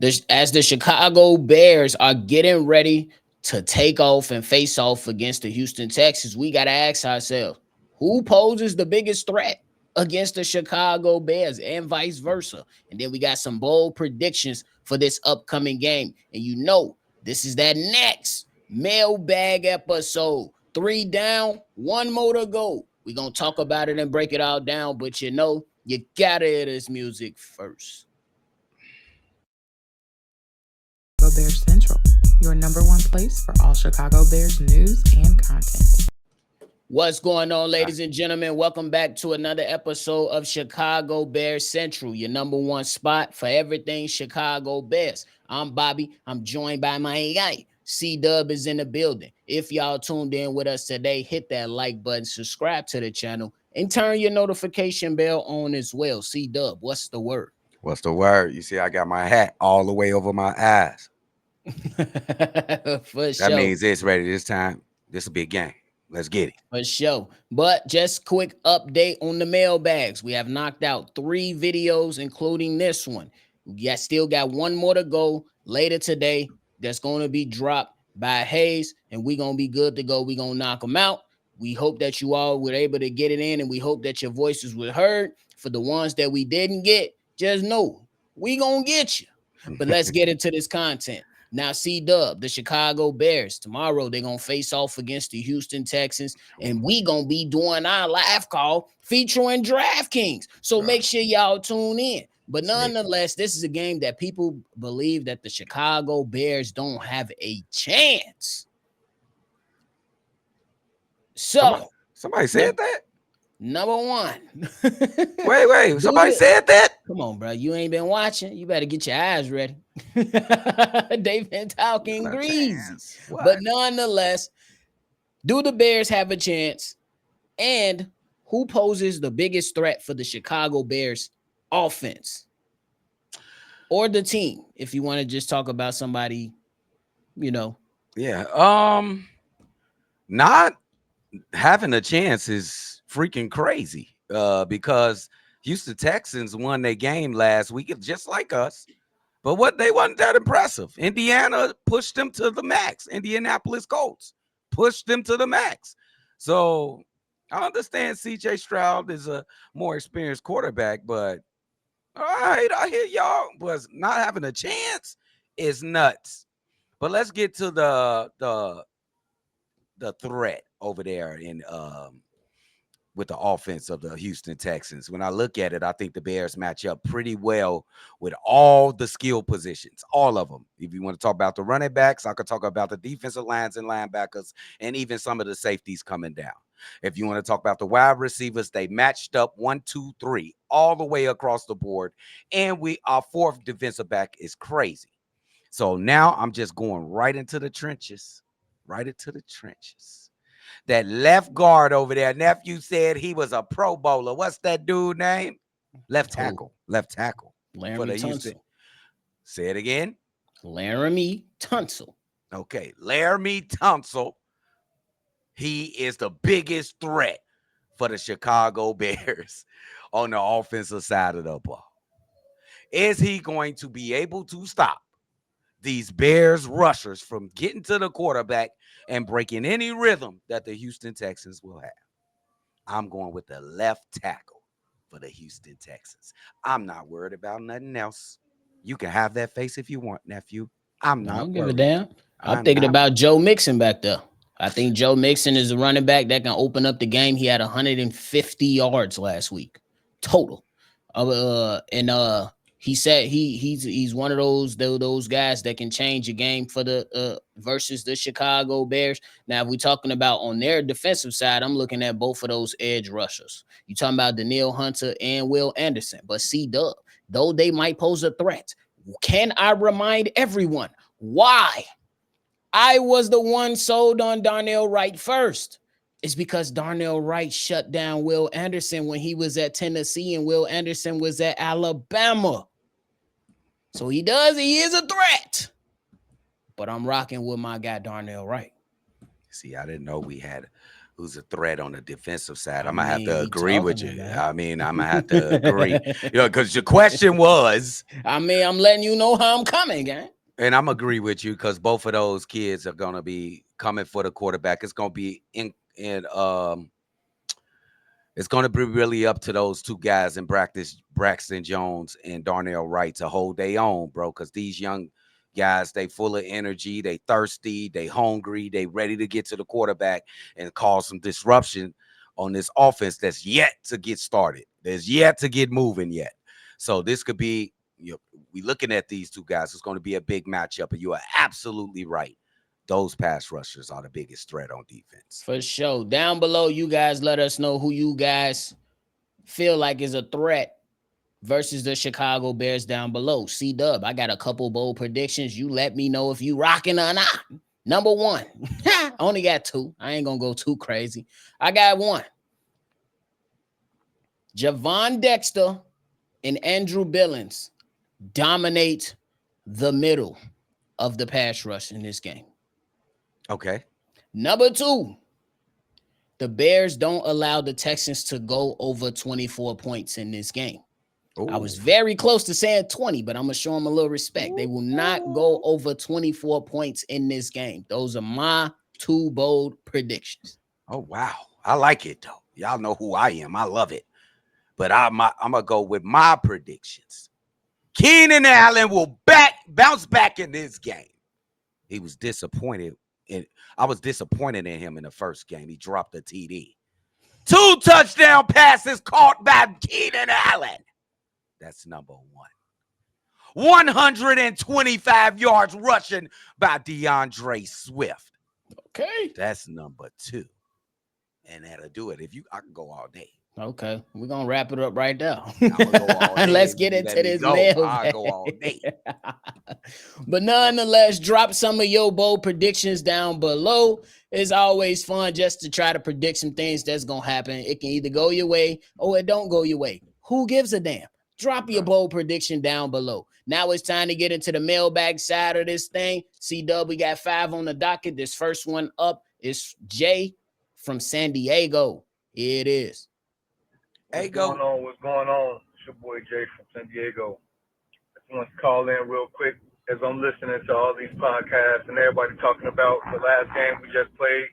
As the Chicago Bears are getting ready to take off and face off against the Houston Texans, we got to ask ourselves, who poses the biggest threat against the Chicago Bears and vice versa? And then we got some bold predictions for this upcoming game. And this is that next mailbag episode. 3 down, 1 more to go. We're going to talk about it and break it all down, but you got to hear this music first. Chicago Bears Central, your number one place for all Chicago Bears news and content. What's going on, ladies and gentlemen? Welcome back to another episode of Chicago Bears Central, your number one spot for everything Chicago Bears. I'm Bobby. I'm joined by my guy. C-Dubb is in the building. If y'all tuned in with us today, hit that like button, subscribe to the channel, and turn your notification bell on as well. C-Dubb, what's the word? What's the word? You see, I got my hat all the way over my eyes. For That means it's ready this time. This will be a game. Let's get it. For sure. But just quick update on the mailbags. We have knocked out 3 videos, including this one. We still got 1 more to go later today. That's going to be dropped by Hayes, and we're going to be good to go. We're going to knock them out. We hope that you all were able to get it in, and we hope that your voices were heard. For the ones that we didn't get, just know we going to get you. But let's get into this content. Now, C-Dubb, the Chicago Bears, tomorrow they're going to face off against the Houston Texans, and we going to be doing our live call featuring DraftKings. So make sure y'all tune in. But nonetheless, this is a game that people believe that the Chicago Bears don't have a chance. So, somebody said that? Number one. Wait. Somebody said that? Come on, bro. You ain't been watching. You better get your eyes ready. They've been talking greasy. But nonetheless, do the Bears have a chance? And who poses the biggest threat for the Chicago Bears offense? Or the team, if you want to just talk about somebody, Yeah. Not having a chance is freaking crazy. Because Houston Texans won their game last week, just like us. But they wasn't that impressive. Indiana pushed them to the max. Indianapolis Colts pushed them to the max. So I understand C.J. Stroud is a more experienced quarterback, but all right, I hear y'all, but not having a chance is nuts. But let's get to the threat over there in with the offense of the Houston Texans. When I look at it, I think the Bears match up pretty well with all the skill positions, all of them. If you want to talk about the running backs, I could talk about the defensive lines and linebackers, and even some of the safeties coming down. If you want to talk about the wide receivers, they matched up 1, 2, 3 all the way across the board. And our 4th defensive back is crazy. So now I'm just going right into the trenches, That left guard over there, nephew said he was a Pro Bowler. What's that dude name? Left tackle. Laramie for the Houston. Say it again. Laramie Tunsil. Okay, Laramie Tunsil. He is the biggest threat for the Chicago Bears on the offensive side of the ball. Is he going to be able to stop these Bears rushers from getting to the quarterback and breaking any rhythm that the Houston Texans will have? I'm going with the left tackle for the Houston Texans. I'm not worried about nothing else. You can have that face if you want, nephew. I'm not don't worried. Give a damn. I'm thinking about Joe Mixon back there. I think Joe Mixon is a running back that can open up the game. He had 150 yards last week total. He said he's one of those guys that can change a game for the versus the Chicago Bears. Now, if we're talking about on their defensive side, I'm looking at both of those edge rushers. You're talking about Danielle Hunter and Will Anderson, but C-Dubb, though they might pose a threat, can I remind everyone why I was the one sold on Darnell Wright first? It's because Darnell Wright shut down Will Anderson when he was at Tennessee and Will Anderson was at Alabama. So he is a threat. But I'm rocking with my guy Darnell Wright. See, I didn't know we had who's a threat on the defensive side. I I'm gonna have mean, to we agree with talking you. about. I mean, I'm gonna have to agree. Because your question was, I mean, I'm letting you know how I'm coming, gang. and I'm agree with you because both of those kids are gonna be coming for the quarterback. It's gonna be in it's going to be really up to those two guys in practice, Braxton Jones and Darnell Wright, to hold their own, bro. Because these young guys, they full of energy, they thirsty, they hungry, they ready to get to the quarterback and cause some disruption on this offense that's yet to get started. There's yet to get moving yet. So this could be, we looking at these two guys. It's going to be a big matchup, and you are absolutely right. Those pass rushers are the biggest threat on defense. For sure. Down below, you guys let us know who you guys feel like is a threat versus the Chicago Bears down below. C-Dubb, I got a couple bold predictions. You let me know if you rocking or not. Number one, I only got two. I ain't gonna go too crazy. I got one. Javon Dexter and Andrew Billings dominate the middle of the pass rush in this game. Okay. Number two, the Bears don't allow the Texans to go over 24 points in this game. Ooh. I was very close to saying 20, but I'm going to show them a little respect. They will not go over 24 points in this game. Those are my two bold predictions. Oh, wow. I like it, though. Y'all know who I am. I love it. But I'm going to go with my predictions. Keenan Allen will bounce back in this game. He was disappointed. I was disappointed in him in the first game. He dropped a TD. 2 touchdown passes caught by Keenan Allen. That's number one. 125 yards rushing by DeAndre Swift. Okay. That's number 2. And that'll do it. I can go all day. Okay. We're going to wrap it up right now. Go all day. Let's get into this mailbag. I'll go all day. But nonetheless, drop some of your bold predictions down below. It's always fun just to try to predict some things that's going to happen. It can either go your way or it don't go your way. Who gives a damn? Drop your bold prediction down below. Now it's time to get into the mailbag side of this thing. C-Dubb, we got 5 on the docket. This first one up is Jay from San Diego. Here it is. What's going on? It's your boy Jay from San Diego. I just want to call in real quick as I'm listening to all these podcasts and everybody talking about the last game we just played.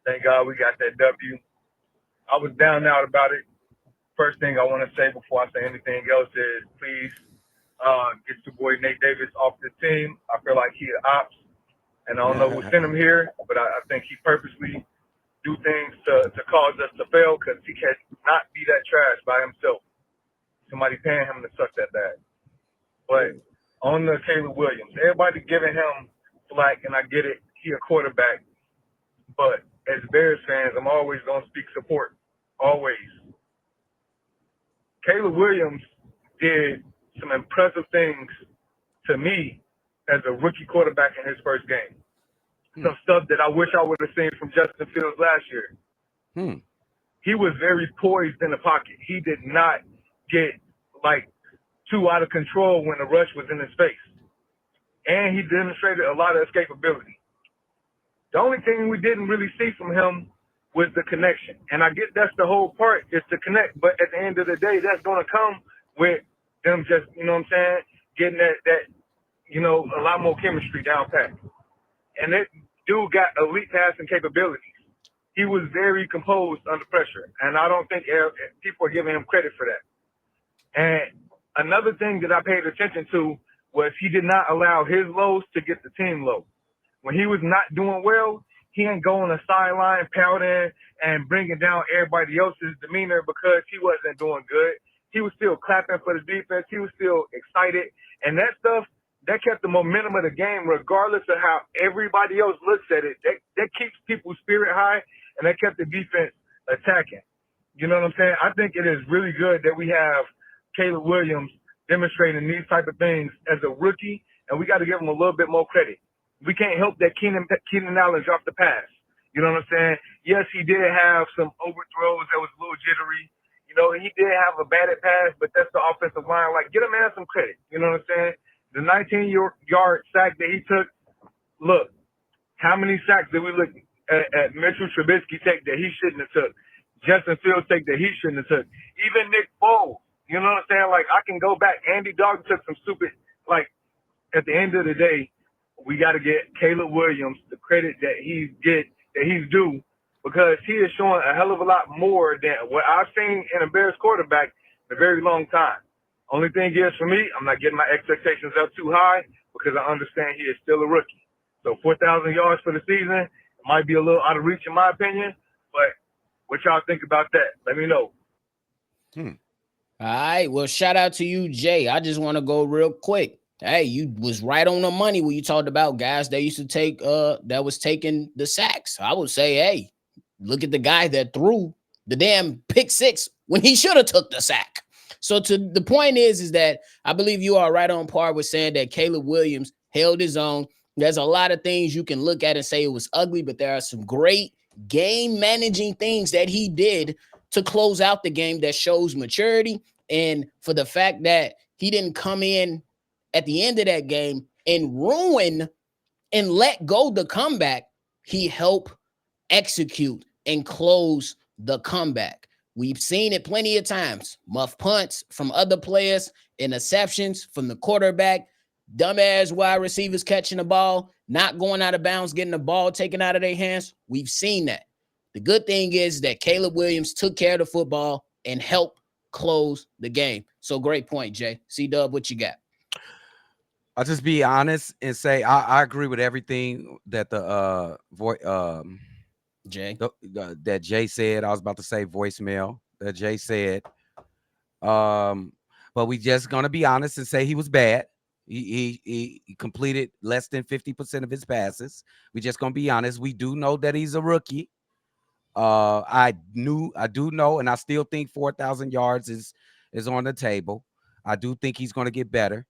Thank God we got that W. I was down and out about it. First thing I want to say before I say anything else is please get your boy Nate Davis off the team. I feel like he an ops, and I don't know who sent him here, but I think he purposely do things to cause us to fail because he cannot be that trash by himself. Somebody paying him to suck that bad. But on the Caleb Williams, everybody giving him flack, and I get it. He a quarterback. But as Bears fans, I'm always going to speak support. Always. Caleb Williams did some impressive things to me as a rookie quarterback in his first game. Some stuff that I wish I would have seen from Justin Fields last year. He was very poised in the pocket. He did not get too out of control when the rush was in his face. And he demonstrated a lot of escapability. The only thing we didn't really see from him was the connection. And I get that's the whole part is to connect. But at the end of the day, that's going to come with them just, you know what I'm saying, getting that a lot more chemistry down pat. And that dude got elite passing capabilities. He was very composed under pressure. And I don't think people are giving him credit for that. And another thing that I paid attention to was he did not allow his lows to get the team low. When he was not doing well, he didn't go on the sideline pouting and bringing down everybody else's demeanor because he wasn't doing good. He was still clapping for the defense. He was still excited. And that stuff, that kept the momentum of the game regardless of how everybody else looks at it. That keeps people's spirit high, and that kept the defense attacking. You know what I'm saying? I think it is really good that we have Caleb Williams demonstrating these type of things as a rookie, and we got to give him a little bit more credit. We can't help that Keenan Allen dropped the pass. You know what I'm saying? Yes, he did have some overthrows that was a little jittery. He did have a batted pass, but that's the offensive line. Get a man some credit. You know what I'm saying? The 19-yard sack that he took, look, how many sacks did we look at Mitchell Trubisky take that he shouldn't have took. Justin Fields take that he shouldn't have took. Even Nick Foles. You know what I'm saying? Like, I can go back. Andy Dalton took some stupid, like, at the end of the day, we got to get Caleb Williams the credit that he's due, because he is showing a hell of a lot more than what I've seen in a Bears quarterback in a very long time. Only thing is, for me, I'm not getting my expectations up too high because I understand he is still a rookie. So 4,000 yards for the season, it might be a little out of reach in my opinion, but what y'all think about that? Let me know. All right. Well, shout out to you, Jay. I just want to go real quick. Hey, you was right on the money when you talked about guys that used to take that was taking the sacks. I would say, hey, look at the guy that threw the damn pick six when he should have took the sack. So to the point is that I believe you are right on par with saying that Caleb Williams held his own. There's a lot of things you can look at and say it was ugly, but there are some great game managing things that he did to close out the game that shows maturity. And for the fact that he didn't come in at the end of that game and ruin and let go the comeback, he helped execute and close the comeback. We've seen it plenty of times. Muff punts from other players, interceptions from the quarterback, dumbass wide receivers catching the ball, not going out of bounds, getting the ball taken out of their hands. We've seen that. The good thing is that Caleb Williams took care of the football and helped close the game. So great point, Jay. C-Dubb, what you got? I'll just be honest and say I agree with everything that the Jay. That Jay said. I was about to say voicemail that Jay said. But we just gonna be honest and say he was bad. He completed less than 50% of his passes. We just gonna be honest. We do know that he's a rookie. I do know, and I still think 4,000 yards is on the table. I do think he's gonna get better.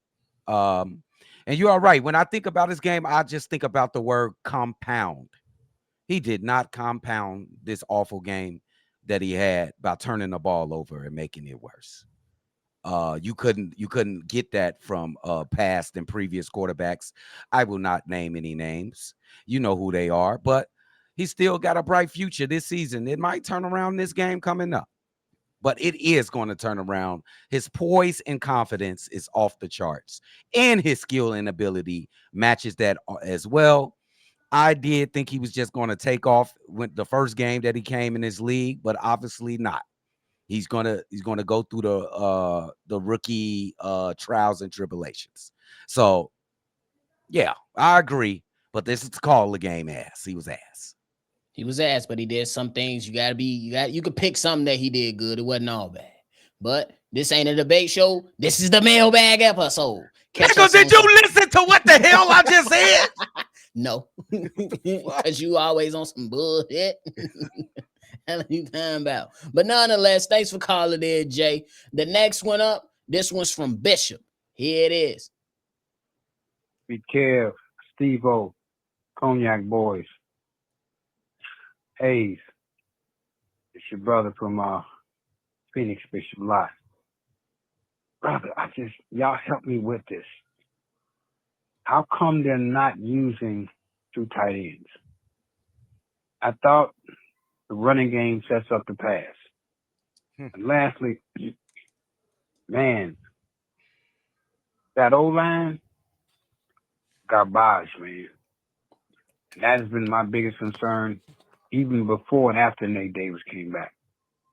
And you are right. When I think about his game, I just think about the word compound. He did not compound this awful game that he had by turning the ball over and making it worse. You couldn't get that from past and previous quarterbacks. I will not name any names. You know who they are, but he still got a bright future this season. It might turn around this game coming up, but it is going to turn around. His poise and confidence is off the charts, and his skill and ability matches that as well. I did think he was just going to take off with the first game that he came in his league, but obviously not. He's gonna go through the rookie trials and tribulations. So yeah, I agree. But this is called the game ass. He was ass. He was ass, but he did some things. You could pick something that he did good. It wasn't all bad. But this ain't a debate show. This is the mailbag episode. Nigga, did you listen to what the hell I just said? No, because you always on some bullshit. Hell you talking about? But nonetheless, thanks for calling in, Jay. The next one up, this one's from Bishop. Here it is. Big Kev, Steve-O, Cognac Boys, Hayes. It's your brother from Phoenix, Bishop Lot. Brother, y'all help me with this. How come they're not using two tight ends? I thought the running game sets up the pass. And lastly, man, that O-line, garbage, man. And that has been my biggest concern even before and after Nate Davis came back.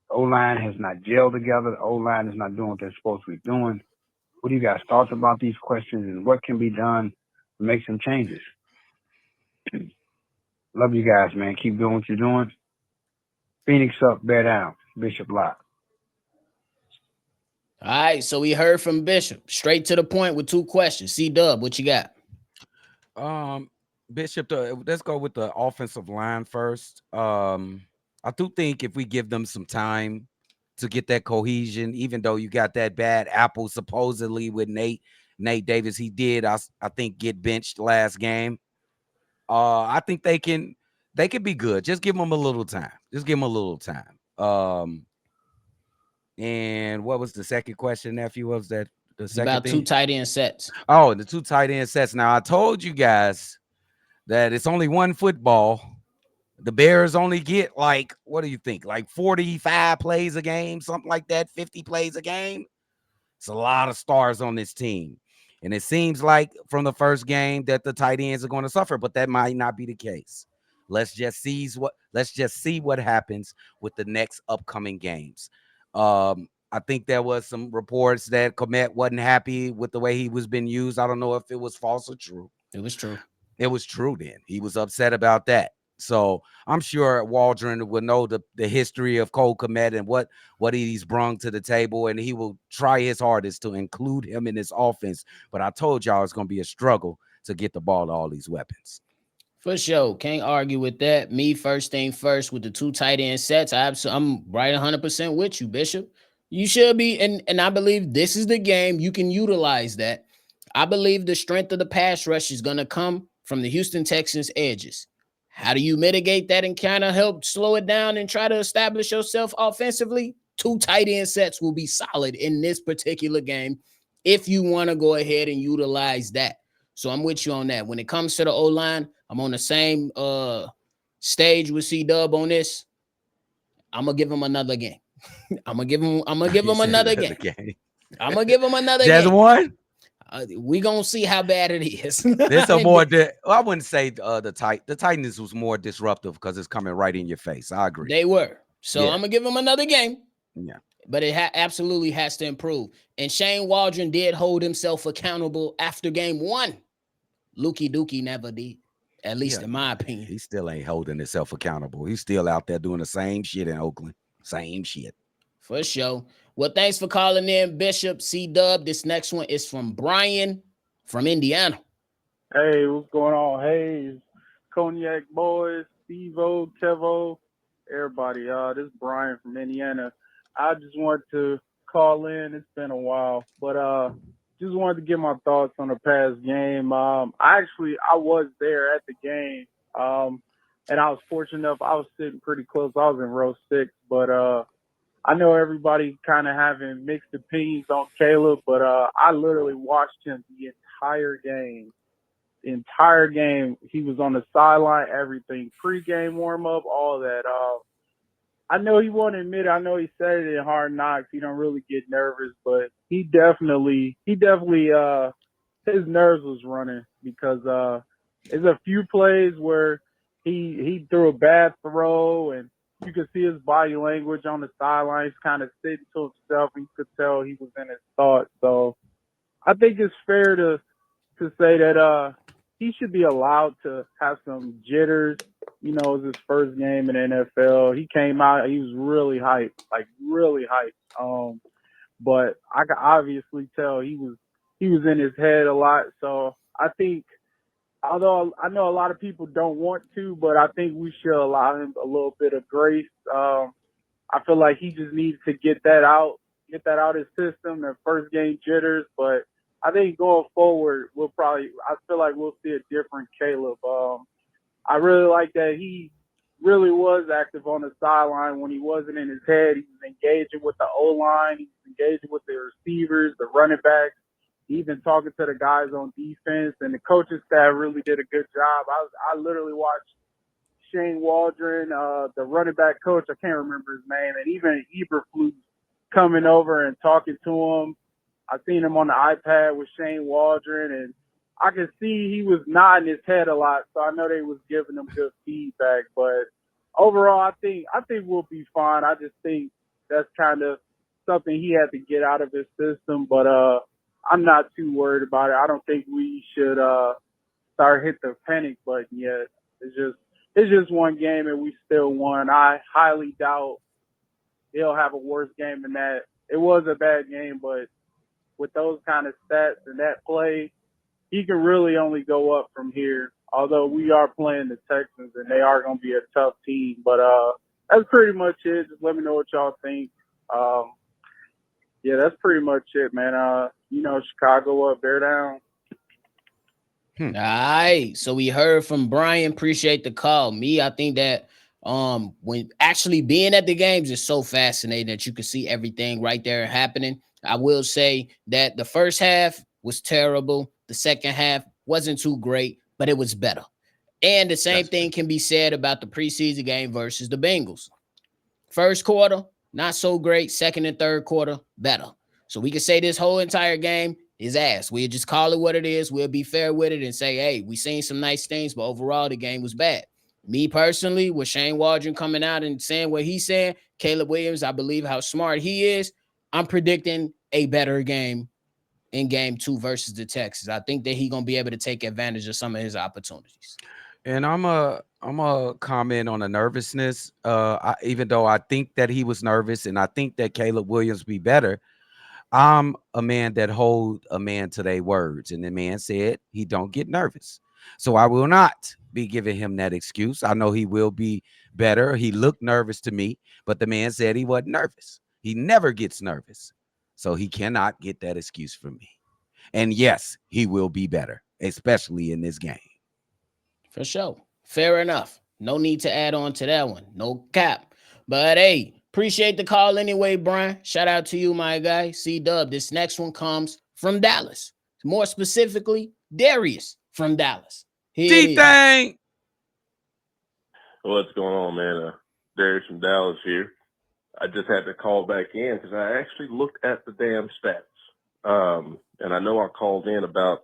The O-line has not gelled together. The O-line is not doing what they're supposed to be doing. What do you guys thought about these questions and what can be done to make some changes? Love you guys, man. Keep doing what you're doing. Phoenix up, bear down. Bishop Lock. All right, so we heard from Bishop. Straight to the point with two questions. C-Dubb, what you got? Bishop, let's go with the offensive line first. I do think if we give them some time to get that cohesion, even though you got that bad apple supposedly with Nate Davis, he did, I think, get benched last game. I think they can be good. Just give them a little time. And what was the second question, nephew? What was that? The second about thing? two tight end sets. Oh, the two tight end sets. Now I told you guys that it's only one football The Bears only get like, what do you think? Like 45 plays a game, something like that, 50 plays a game. It's a lot of stars on this team. And it seems like from the first game that the tight ends are going to suffer, but that might not be the case. Let's just see what happens with the next upcoming games. I think there was some reports that Komet wasn't happy with the way he was being used. I don't know if it was false or true. It was true. It was true then. He was upset about that. So I'm sure Waldron will know the history of Cole Kmet and what he's brung to the table, and he will try his hardest to include him in his offense. But I told y'all it's going to be a struggle to get the ball to all these weapons. For sure. Can't argue with that. Me, first thing first, with the 2 tight end sets, I'm right 100% with you, Bishop. You should be, and I believe this is the game you can utilize that. I believe the strength of the pass rush is going to come from the Houston Texans edges. How do you mitigate that and kind of help slow it down and try to establish yourself offensively? 2 tight end sets will be solid in this particular game if you want to go ahead and utilize that. So I'm with you on that. When it comes to the O-line, I'm on the same stage with C-Dubb on this. I'm gonna give him another game. I'm gonna give him another game. I'm gonna give him another Just game. one? We gonna see how bad it is. This a more I wouldn't say the Titans was more disruptive because it's coming right in your face. I agree. They were. So Yeah. I'm gonna give him another game. Yeah. But it absolutely has to improve. And Shane Waldron did hold himself accountable after game 1. Lukey Dookie never did, at least in my opinion. He still ain't holding himself accountable. He's still out there doing the same shit in Oakland. Same shit. For sure. Well, thanks for calling in, Bishop. C-Dubb. This next one is from Brian from Indiana. Hey, what's going on? Hey, Cognac Boys, Steve-O, Kevo, everybody. This is Brian from Indiana. I just wanted to call in. It's been a while, but just wanted to get my thoughts on the past game. I was there at the game, and I was fortunate enough. I was sitting pretty close. I was in row 6, but I know everybody kind of having mixed opinions on Caleb, but I literally watched him the entire game. The entire game, he was on the sideline, everything, pre-game warm-up, all that. I know he won't admit it. I know he said it in Hard Knocks. He don't really get nervous, but he definitely, his nerves was running because there's a few plays where he threw a bad throw, and you could see his body language on the sidelines, kind of sitting to himself, and you could tell he was in his thoughts. So I think it's fair to say that he should be allowed to have some jitters. You know, it was his first game in the NFL. He came out, he was really hyped, like really hyped. But I could obviously tell he was in his head a lot. So I think, although I know a lot of people don't want to, but I think we should allow him a little bit of grace. I feel like he just needs to get that out his system, the first game jitters. But I think going forward, I feel like we'll see a different Caleb. I really like that he really was active on the sideline when he wasn't in his head. He was engaging with the O-line. He was engaging with the receivers, the running backs, even talking to the guys on defense. And the coaching staff really did a good job. I literally watched Shane Waldron, the running back coach, I can't remember his name, and even Eberflus coming over and talking to him. I seen him on the iPad with Shane Waldron, and I could see he was nodding his head a lot, so I know they was giving him good feedback. But overall, I think we'll be fine. I just think that's kind of something he had to get out of his system. But I'm not too worried about it. I don't think we should start hit the panic button yet. It's just one game, and we still won. I highly doubt he'll have a worse game than that. It was a bad game, but with those kind of stats and that play, he can really only go up from here. Although we are playing the Texans, and they are going to be a tough team. But that's pretty much it. Just let me know what y'all think. Yeah, that's pretty much it, man. Chicago up, bear down. All right. So we heard from Brian. Appreciate the call. Me, I think that when actually being at the games is so fascinating that you can see everything right there happening. I will say that the first half was terrible. The second half wasn't too great, but it was better. And the same thing can be said about the preseason game versus the Bengals. First quarter, not so great. Second and third quarter, better. So we can say this whole entire game is ass. We'll just call it what it is. We'll be fair with it and say, hey, we seen some nice things, but overall the game was bad. Me personally, with Shane Waldron coming out and saying what he's saying, Caleb Williams, I believe how smart he is. I'm predicting a better game in game 2 versus the Texans. I think that he's going to be able to take advantage of some of his opportunities. And I'm a comment on the nervousness. Even though I think that he was nervous and I think that Caleb Williams be better, I'm a man that hold a man to their words. And the man said he don't get nervous. So I will not be giving him that excuse. I know he will be better. He looked nervous to me, but the man said he wasn't nervous. He never gets nervous. So he cannot get that excuse from me. And yes, he will be better, especially in this game. For sure. Fair enough. No need to add on to that one. No cap. But hey, appreciate the call anyway, Brian. Shout out to you, my guy. C-Dubb. This next one comes from Dallas. More specifically, Darius from Dallas. D-Thing. What's going on, man? Darius from Dallas here. I just had to call back in because I actually looked at the damn stats. And I know I called in about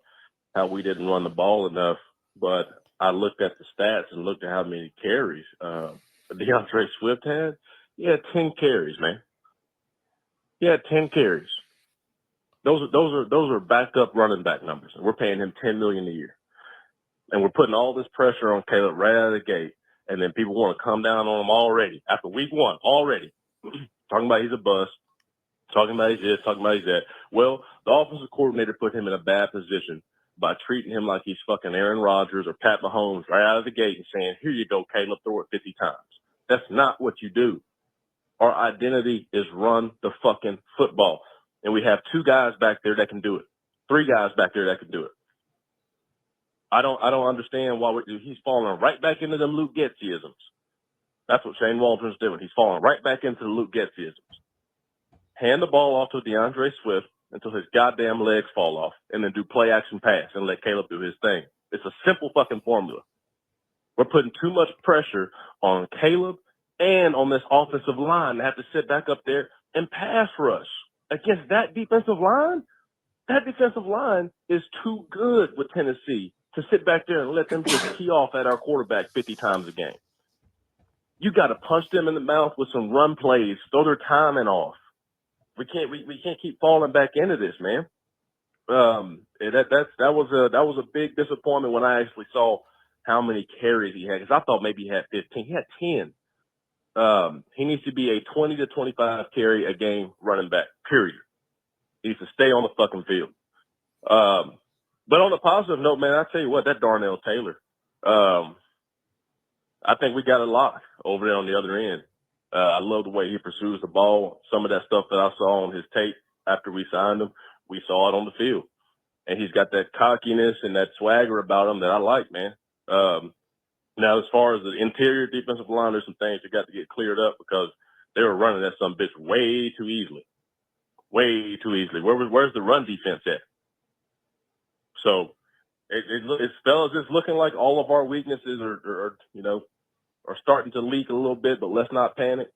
how we didn't run the ball enough, but I looked at the stats and looked at how many carries DeAndre Swift had. He had 10 carries, man. He had 10 carries. Those are backup running back numbers, and we're paying him $10 million a year. And we're putting all this pressure on Caleb right out of the gate, and then people want to come down on him already after week 1 already, talking about he's a bust, talking about he's this, talking about he's that. Well, the offensive coordinator put him in a bad position by treating him like he's fucking Aaron Rodgers or Pat Mahomes right out of the gate and saying, here you go, Caleb, throw it 50 times. That's not what you do. Our identity is run the fucking football. And we have 2 guys back there that can do it. 3 guys back there that can do it. I don't understand why he's falling right back into them Luke Getsyisms. That's what Shane Waldron's doing. He's falling right back into the Luke Getsyisms. Hand the ball off to DeAndre Swift until his goddamn legs fall off, and then do play action pass and let Caleb do his thing. It's a simple fucking formula. We're putting too much pressure on Caleb and on this offensive line to have to sit back up there and pass rush against that defensive line. That defensive line is too good with Tennessee to sit back there and let them just key off at our quarterback 50 times a game. You got to punch them in the mouth with some run plays, throw their timing off. We can't keep falling back into this, man. That was a big disappointment when I actually saw how many carries he had, because I thought maybe he had 15. He had 10. He needs to be a 20 to 25 carry a game running back, period. He needs to stay on the fucking field. But on a positive note, man, I tell you what, that Darnell Taylor, I think we got a lot over there on the other end. I love the way he pursues the ball. Some of that stuff that I saw on his tape after we signed him, we saw it on the field. And he's got that cockiness and that swagger about him that I like, man. Now, as far as the interior defensive line, there's some things that got to get cleared up because they were running that some bitch way too easily. Way too easily. Where's the run defense at? So fellas, it's looking like all of our weaknesses are starting to leak a little bit, but let's not panic.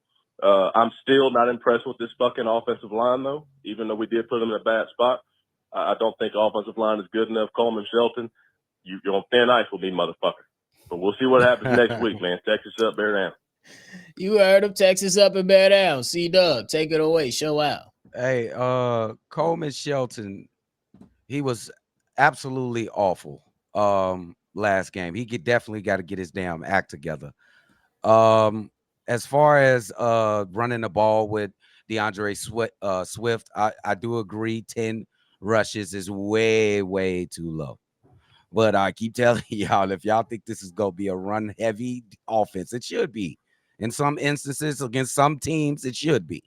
I'm still not impressed with this fucking offensive line, though, even though we did put them in a bad spot. I don't think offensive line is good enough. Coleman Shelton, you're on thin ice with me, motherfucker. But we'll see what happens next week, man. Texas up, bear down. You heard him. Texas up and bear down. C-Dubb, take it away. Show out. Hey, Coleman Shelton, he was absolutely awful last game. He definitely got to get his damn act together. As far as running the ball with DeAndre Swift, I do agree 10 rushes is way, way too low. But I keep telling y'all, if y'all think this is going to be a run-heavy offense, it should be. In some instances, against some teams, it should be.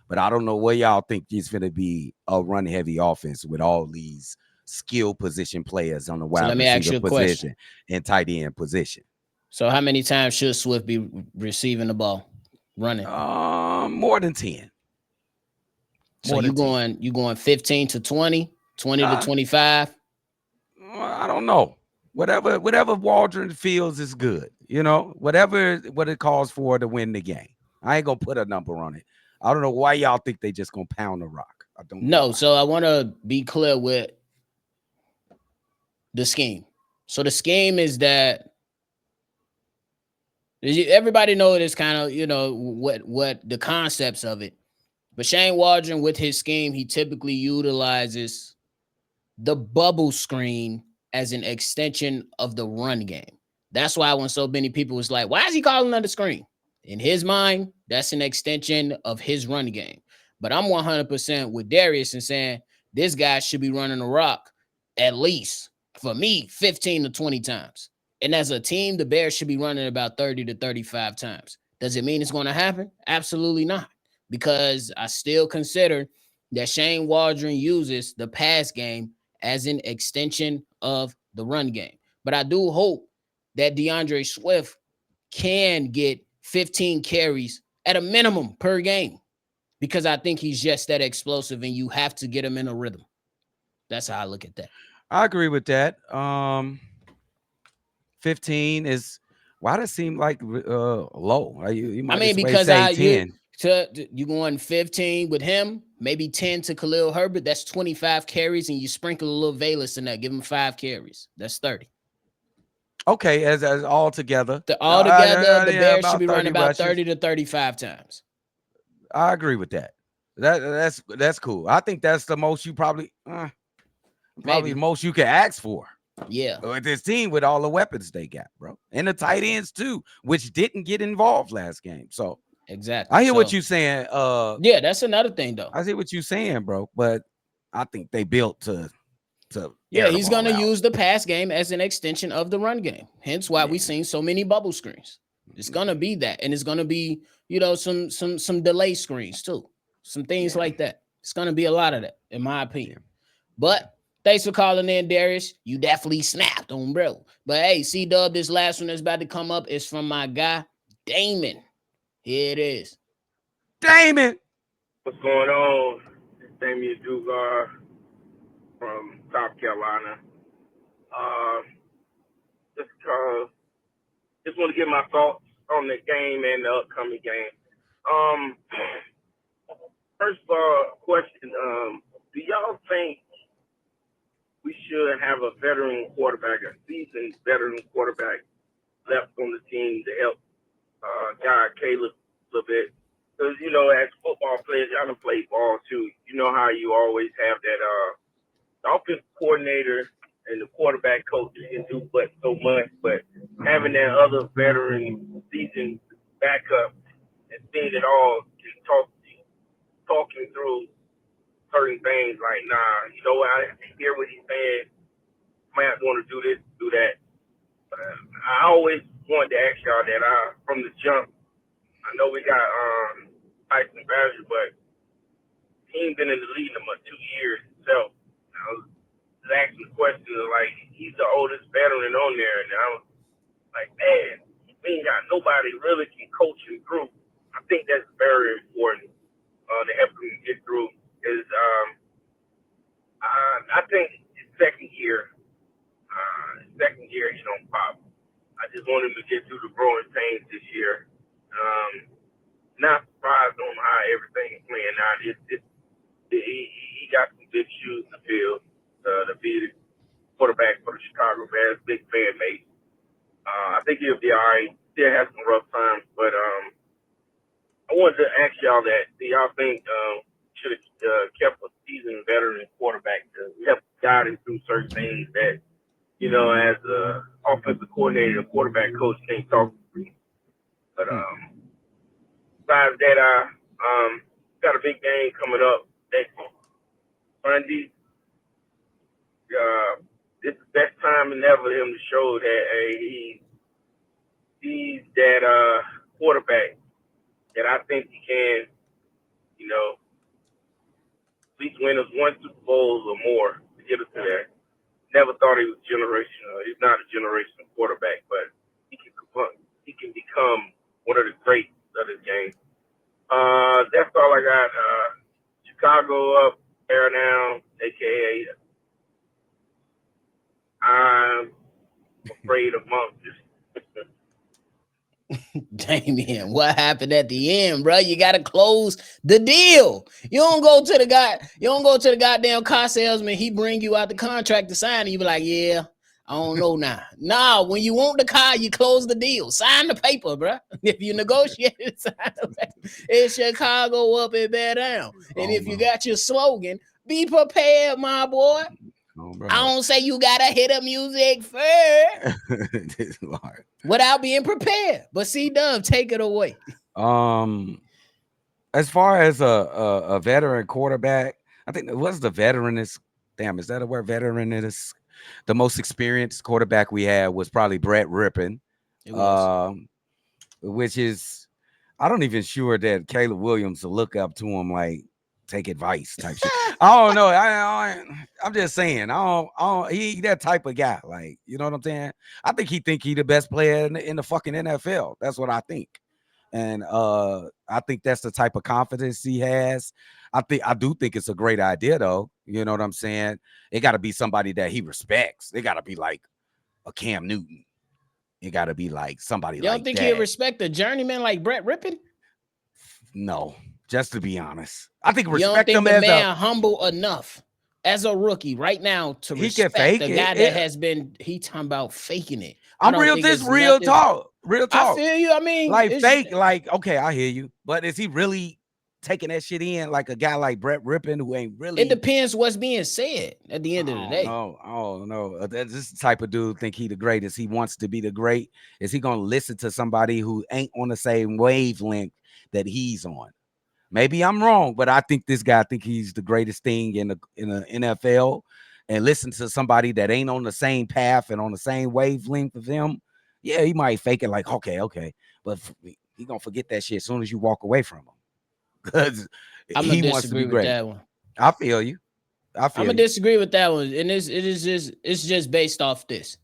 But I don't know where y'all think it's going to be a run-heavy offense with all these skill position players on the wide receiver position and tight end position. So how many times should Swift be receiving the ball, running? More than 10. So you going 15 to 20, 20 to 25? I don't know. whatever Waldron feels is good. Whatever what it calls for to win the game. I ain't gonna put a number on it. I don't know why y'all think they just gonna pound the rock. I don't know. No, so I want to be clear with the scheme. So the scheme is that everybody knows it's kind of, what the concepts of it. But Shane Waldron, with his scheme, he typically utilizes the bubble screen as an extension of the run game. That's why when so many people was like, why is he calling on the screen? In his mind, that's an extension of his run game. But I'm 100% with Darius and saying this guy should be running the rock at least, for me, 15 to 20 times. And as a team, the Bears should be running about 30 to 35 times. Does it mean it's going to happen? Absolutely not. Because I still consider that Shane Waldron uses the pass game as an extension of the run game. But I do hope that DeAndre Swift can get 15 carries at a minimum per game, because I think he's just that explosive and you have to get him in a rhythm. That's how I look at that. I agree with that. 15 is, why does it seem like low? You might because say 10. You going 15 with him, maybe 10 to Khalil Herbert. That's 25 carries, and you sprinkle a little Valus in that. Give him 5 carries. That's 30. Okay, as all together. The Bears should be running about rushes. 30 to 35 times. I agree with that. That's cool. I think that's the most you probably the most you can ask for. Yeah. With this team, with all the weapons they got, bro. And the tight ends too, which didn't get involved last game. So exactly. I hear what you're saying. Yeah, that's another thing though. I see what you're saying, bro. But I think they built to he's gonna use the pass game as an extension of the run game. Hence why we've seen so many bubble screens. It's gonna be that, and it's gonna be, some delay screens too. Some things like that. It's gonna be a lot of that, in my opinion. But thanks for calling in, Darius. You definitely snapped on, bro. But hey, C-Dubb, this last one that's about to come up is from my guy, Damon. Here it is. Damon. What's going on? It's Damian Dugar from South Carolina. Just want to get my thoughts on the game and the upcoming game. First question, do y'all think we should have a veteran quarterback, a seasoned veteran quarterback left on the team to help guide Caleb a little bit? Because, as football players, y'all done play ball too. You know how you always have that the offensive coordinator and the quarterback coach can do but so much, but having that other veteran seasoned backup and seeing it all, just talking through certain things like, nah, I hear what he's saying. Might want to do this, do that. I always wanted to ask y'all that from the jump. I know we got Tyson Badger, but he ain't been in the league in about 2 years himself. I was asking the question of, like, he's the oldest veteran on there, and I was like, man, we ain't got nobody really can coach him through. I think that's very important to help him get through. Is I think his second year he don't pop. I just want him to get through the growing pains this year. Not surprised on how everything is playing out. He got some big shoes to fill to be the quarterback for the Chicago Bears, big fan base. I think he'll be all right. Still has some rough times, but I wanted to ask y'all that. Do y'all think should have kept a seasoned veteran quarterback to help guide him through certain things that, as an offensive coordinator, a quarterback coach can't talk to? But besides that, got a big game coming up next Sunday. It's the best time than ever for him to show that he's that quarterback that I think he can, at least win us 1 Super Bowls or more to get us to that. Never thought he was generational. He's not a generational quarterback, but he can become one of the greats of this game. That's all I got. Chicago up, air down, aka afraid of monsters. Damien, what happened at the end, bro? You gotta close the deal. You don't go to the guy. You don't go to the goddamn car salesman. He bring you out the contract to sign, and you be like, "Yeah, I don't know now." Nah, when you want the car, you close the deal. Sign the paper, bro. If you negotiate, sign the paper. It's Chicago up and bear down. And if you got your slogan, be prepared, my boy. I don't say you gotta hit the music first without being prepared. But C-Dubb, take it away. As far as a veteran quarterback, I think what's the veteran is. Damn, is that a word? Veteran is the most experienced quarterback we had was probably Brett Rippon, which is I don't even sure that Caleb Williams will look up to him like take advice type shit. I don't know. I'm just saying. He that type of guy. Like, you know what I'm saying? I think he the best player in the fucking NFL. That's what I think. And I think that's the type of confidence he has. I do think it's a great idea, though. You know what I'm saying? It got to be somebody that he respects. It got to be like a Cam Newton. It got to be like somebody like that. You don't think he'll respect a journeyman like Brett Rippon? No, just to be honest. I think respect you don't think him the man humble enough as a rookie right now to respect the guy that has been, he talking about faking it. I'm real talk. Real talk. I feel you. I mean, like fake, like, okay, I hear you. But is he really taking that shit in like a guy like Brett Rippon who ain't really? It depends what's being said at the end of the day. No. This type of dude think he the greatest. He wants to be the great. Is he gonna listen to somebody who ain't on the same wavelength that he's on? Maybe I'm wrong, but I think this guy think he's the greatest thing in the NFL, and listen to somebody that ain't on the same path and on the same wavelength of him. Yeah, he might fake it like, okay, but he gonna forget that shit as soon as you walk away from him. Because he wants to be great. That one. I feel you. I'm gonna disagree with that one, and it's just based off this.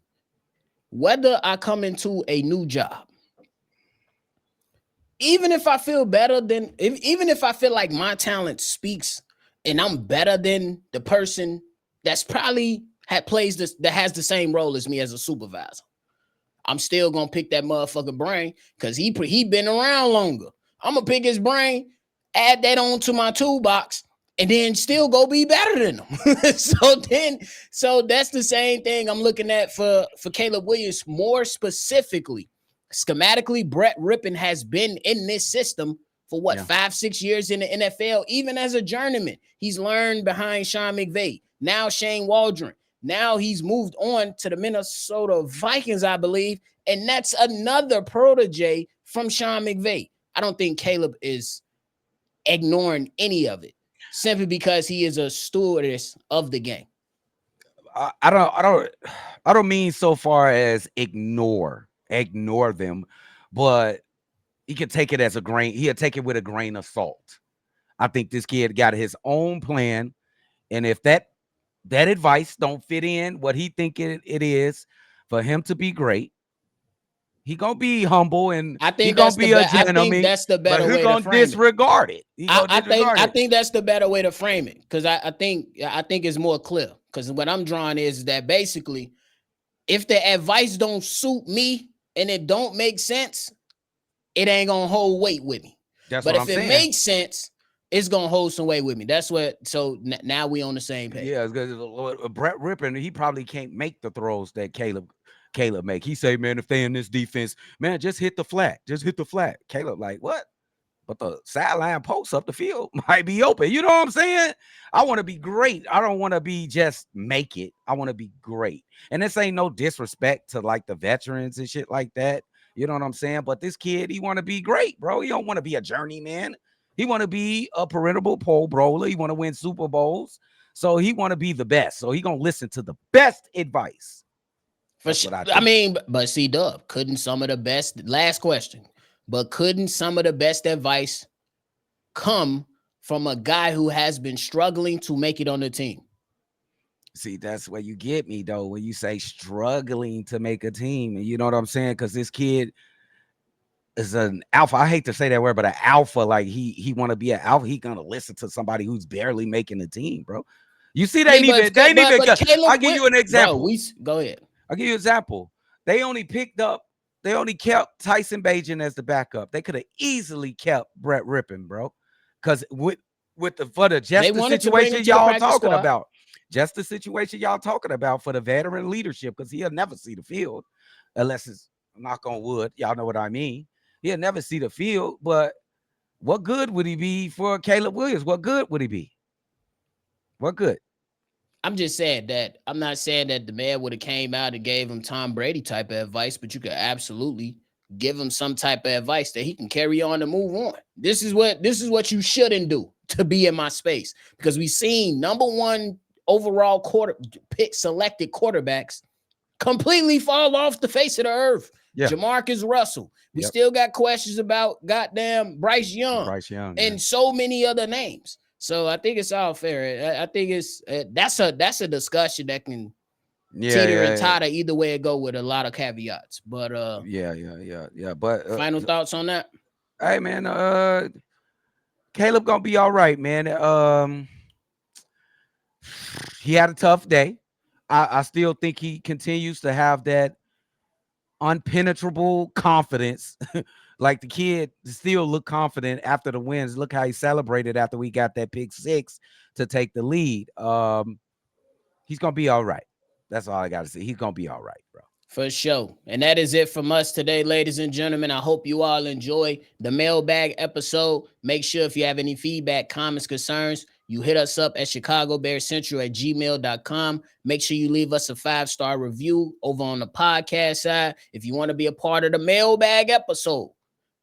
Whether I come into a new job, even if I feel better than, even if I feel like my talent speaks and I'm better than the person that's probably that has the same role as me as a supervisor, I'm still gonna pick that motherfucking brain because he been around longer. I'm gonna pick his brain, add that on to my toolbox, and then still go be better than him. So that's the same thing I'm looking at for Caleb Williams. More specifically, schematically, Brett Rippon has been in this system for 5-6 years in the NFL. Even as a journeyman, he's learned behind Sean McVay. Now Shane Waldron. Now he's moved on to the Minnesota Vikings, I believe, and that's another protege from Sean McVay. I don't think Caleb is ignoring any of it simply because he is a stewardess of the game. I don't mean so far as ignore them, but he can take it as a grain. He'll take it with a grain of salt. I think this kid got his own plan, and if that advice don't fit in what he think it is for him to be great, he gonna be humble and I think he gonna be a gentleman. I think that's the better way to frame disregard it. I think that's the better way to frame it because I think it's more clear. Because what I'm drawing is that basically, if the advice don't suit me and it don't make sense, it ain't gonna hold weight with me. But if it makes sense, it's gonna hold some weight with me. That's what. So now we on the same page. Yeah, because Brett Rippon, he probably can't make the throws that Caleb make. He say, man, if they in this defense, man, just hit the flat. Caleb like, what? But the sideline post up the field might be open. You know what I'm saying? I want to be great. I don't want to be just make it. I want to be great. And this ain't no disrespect to like the veterans and shit like that. You know what I'm saying? But this kid, he want to be great, bro. He don't want to be a journeyman. He want to be a perennial Pro Bowler. He want to win Super Bowls. So he want to be the best. So he gonna listen to the best advice. For sure. I mean, but C-Dubb, couldn't some of the best, last question, but couldn't some of the best advice come from a guy who has been struggling to make it on the team? See, that's where you get me, though, when you say struggling to make a team. And you know what I'm saying? Because this kid is an alpha. I hate to say that word, but an alpha, like he want to be an alpha. He gonna listen to somebody who's barely making the team, bro. You see, I'll give you an example. Bro, go ahead. I'll give you an example. They only kept Tyson Bagent as the backup. They could have easily kept Brett Rippon, bro. Because for the situation y'all talking about, just the situation y'all talking about for the veteran leadership, because he'll never see the field unless it's knock on wood. Y'all know what I mean. He'll never see the field, but what good would he be for Caleb Williams? What good would he be? What good? I'm just saying that I'm not saying that the man would have came out and gave him Tom Brady type of advice, but you could absolutely give him some type of advice that he can carry on and move on. This is what you shouldn't do to be in my space, because we've seen number one overall pick selected quarterbacks completely fall off the face of the earth. Yeah. Jamarcus Russell. We still got questions about goddamn Bryce Young and so many other names. So I think it's all fair. I think it's that's a discussion that can teeter and totter either way it go with a lot of caveats. But But final thoughts on that? Hey man, Caleb gonna be all right, man. He had a tough day. I still think he continues to have that unpenetrable confidence. Like the kid still look confident after the wins. Look how he celebrated after we got that pick 6 to take the lead. He's gonna be all right. That's all I gotta say. He's gonna be all right, bro. For sure. And that is it from us today, ladies and gentlemen. I hope you all enjoy the mailbag episode. Make sure if you have any feedback, comments, concerns, you hit us up at chicagobearcentral@gmail.com. Make sure you leave us a 5-star review over on the podcast side. If you want to be a part of the mailbag episode,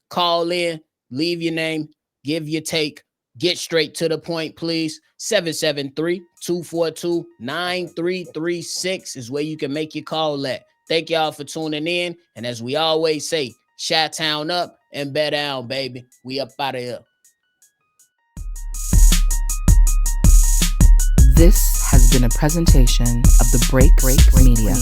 call in, leave your name, give your take, get straight to the point, please. 773-242-9336 is where you can make your call at. Thank y'all for tuning in. And as we always say, Chi-Town up and bet down, baby. We up out of here. This has been a presentation of the Break Media.